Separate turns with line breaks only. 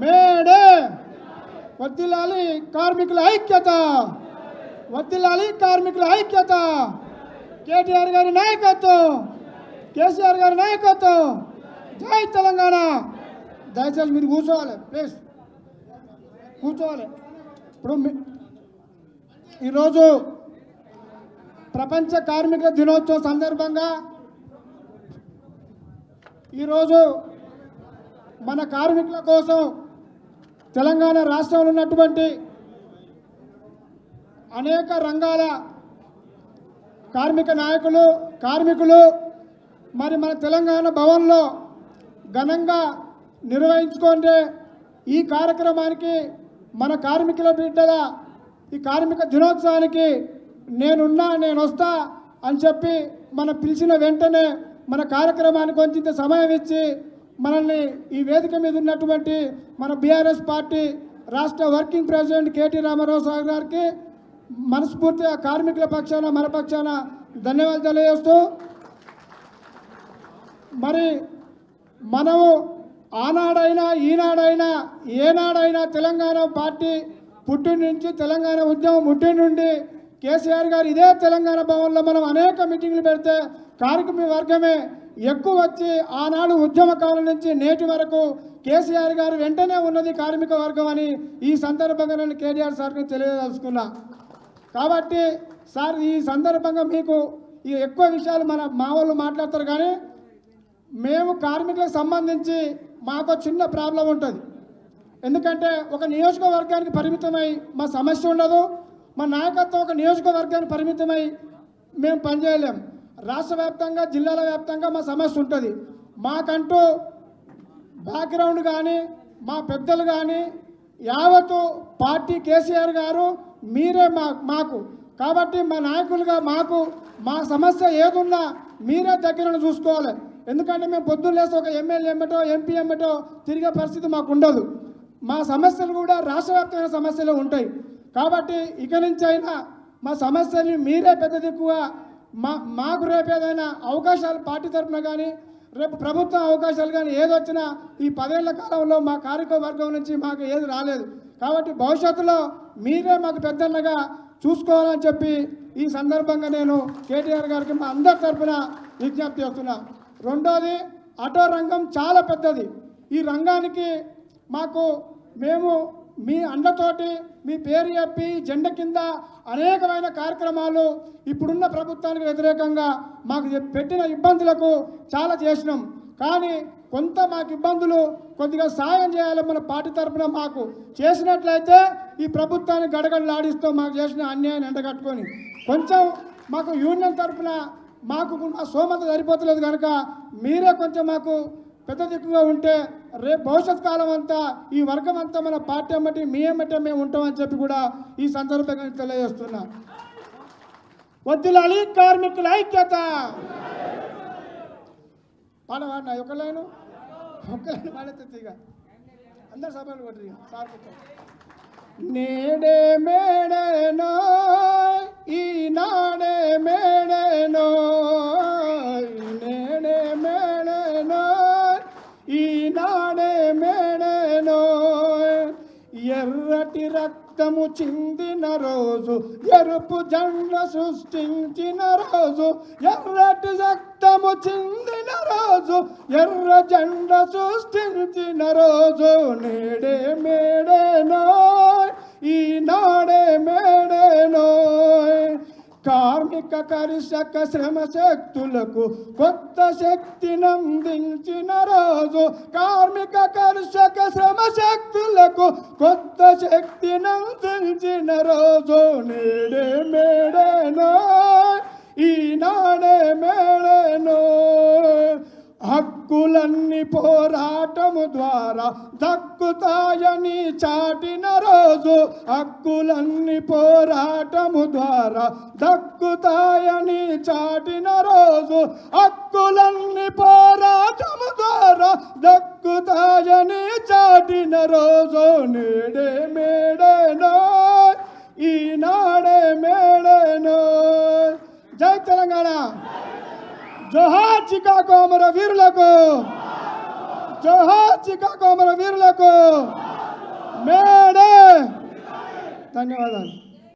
May Day వర్ధిల్లాలి కార్మికుల ఐక్యత, వర్ధిల్లాలి కార్మికుల ఐక్యత. కేటీఆర్ గారి నాయకత్వం, కేసీఆర్ గారి నాయకత్వం. జై తెలంగాణ. దయచేసి మీరు కూర్చోవాలి, ప్లీజ్ కూర్చోవాలి. ఇప్పుడు ఈరోజు ప్రపంచ కార్మికుల దినోత్సవం సందర్భంగా ఈరోజు మన కార్మికుల కోసం తెలంగాణ రాష్ట్రంలో ఉన్నటువంటి అనేక రంగాల కార్మికులు మరి మన తెలంగాణ భవన్లో ఘనంగా నిర్వహించుకుంటే ఈ కార్యక్రమానికి మన కార్మికుల బిడ్డల ఈ కార్మిక దినోత్సవానికి నేను వస్తా అని చెప్పి మనం పిలిచిన వెంటనే మన కార్యక్రమానికి కొంచెం సమయం ఇచ్చి మనల్ని ఈ వేదిక మీద ఉన్నటువంటి మన బీఆర్ఎస్ పార్టీ రాష్ట్ర working president KT Rama Rao sir గారికి మనస్ఫూర్తిగా కార్మికుల పక్షాన మన పక్షాన ధన్యవాదాలు తెలియజేస్తూ, మరి మనము ఆనాడైనా ఈనాడైనా ఏనాడైనా తెలంగాణ పార్టీ పుట్టిన నుంచి తెలంగాణ ఉద్యమం పుట్టిన నుండి కేసీఆర్ గారు ఇదే తెలంగాణ భవన్లో మనం అనేక మీటింగ్లు పెడితే కార్మిక వర్గమే ఎక్కువ వచ్చి ఆనాడు ఉద్యమకాలం నుంచి నేటి వరకు కేసీఆర్ గారు వెంటనే ఉన్నది కార్మిక వర్గం అని ఈ సందర్భంగా నేను కేటీఆర్ సార్కి తెలియదలుచుకున్నా. కాబట్టి సార్ ఈ సందర్భంగా మీకు ఈ ఎక్కువ విషయాలు మా వాళ్ళు మాట్లాడతారు, కానీ మేము కార్మికులకు సంబంధించి మాకు చిన్న ప్రాబ్లం ఉంటుంది. ఎందుకంటే ఒక నియోజకవర్గానికి పరిమితమై మా సమస్య ఉండదు, మా నాయకత్వం ఒక నియోజకవర్గానికి పరిమితమై మేము పనిచేయలేం. రాష్ట్ర వ్యాప్తంగా జిల్లాల వ్యాప్తంగా మా సమస్య ఉంటుంది. మాకంటూ బ్యాక్గ్రౌండ్ కానీ మా పెద్దలు కానీ యావత్తు పార్టీ కేసీఆర్ గారు మీరే మాకు. కాబట్టి మా నాయకులుగా మా సమస్య ఏదున్నా మీరే దగ్గర చూసుకోవాలి. ఎందుకంటే మేము పొద్దున్న లేసి ఒక ఎమ్మెల్యే ఎమ్మటో ఎంపీ ఎమ్మటో తిరిగే పరిస్థితి మాకు ఉండదు. మా సమస్యలు కూడా రాష్ట్ర వ్యాప్తమైన సమస్యలు ఉంటాయి. కాబట్టి ఇక నుంచి అయినా మా సమస్యల్ని మీరే పెద్ద దిక్కుగా మాకు రేపు ఏదైనా అవకాశాలు పార్టీ తరఫున కానీ రేపు ప్రభుత్వ అవకాశాలు కానీ ఏదొచ్చినా ఈ 10 ఏళ్ల కాలంలో మా కార్మిక వర్గం నుంచి మాకు ఏది రాలేదు. కాబట్టి భవిష్యత్తులో మీరే మాకు పెద్దన్నగా చూసుకోవాలని చెప్పి ఈ సందర్భంగా నేను కేటీఆర్ గారికి మా అందరి తరఫున విజ్ఞప్తి చేస్తున్నా. రెండోది, ఆటో రంగం చాలా పెద్దది. ఈ రంగానికి మేము మీ అండతోటి మీ పేరు చెప్పి జెండా కింద అనేకమైన కార్యక్రమాలు ఇప్పుడున్న ప్రభుత్వానికి వ్యతిరేకంగా మాకు పెట్టిన ఇబ్బందులకు చాలా చేసినాం. కానీ కొంత మాకు ఇబ్బందులు కొద్దిగా సాయం చేయాలి మన పార్టీ తరఫున మాకు చేసినట్లయితే ఈ ప్రభుత్వాన్ని గడగడలాడిస్తూ మాకు చేసిన అన్యాయాన్ని ఎండగట్టుకొని కొంచెం మాకు యూనియన్ తరఫున మాకు మా సోమత సరిపోతలేదు కనుక మీరే కొంచెం మాకు పెద్ద దిక్కుగా ఉంటే రేపు భవిష్యత్ కాలం అంతా ఈ వర్గం అంతా మన పార్టీ అమ్మటి మీ అమ్మటే మేము ఉంటామని చెప్పి కూడా ఈ సందర్భంగా తెలియజేస్తున్నా. వర్ధిల్లాలి కార్మికుల ఐక్యత. పాడవాడినా ఒక లైన్ పాడేస్తుంది ఇక అందరు సభలు కొట్టి సార్ నేడే మేడేనో ఈనాడే మేడేనో నేడే మేడేనో ఈనాడే మేడేనో ఎర్రటి రక్తము చిందిన రోజు ఎరుపు జెండా సృష్టించిన రోజు ఎర్రటి రక్తము చిందిన రోజు ఎర్ర జెండా సృష్టించిన రోజు నేడే మేడేనో ఈనాడే మేడేనో కార్మిక కర్షక శ్రమ శక్తులకు కొత్త శక్తినందించిన రోజు కార్మిక కర్షక శ్రమ శక్తులకు కొత్త శక్తినందించిన రోజు నేడే మేడేనో ఈనాడే మేడేనో హక్కులన్నీ పోరాటము ద్వారా దక్కుతాయని చాటిన రోజు హక్కులన్నీ పోరాటము ద్వారా దక్కుతాయని చాటిన రోజు హక్కులన్నీ పోరాటము ద్వారా దక్కుతాయని చాటిన రోజు నేడే మేడేనో ఈనాడే మేడేనో. జై తెలంగాణ. జోహార్ చికాగో అమర వీరులకు, జోహార్ చికాగో అమర వీరులకు. మేడే ధన్యవాదాలు.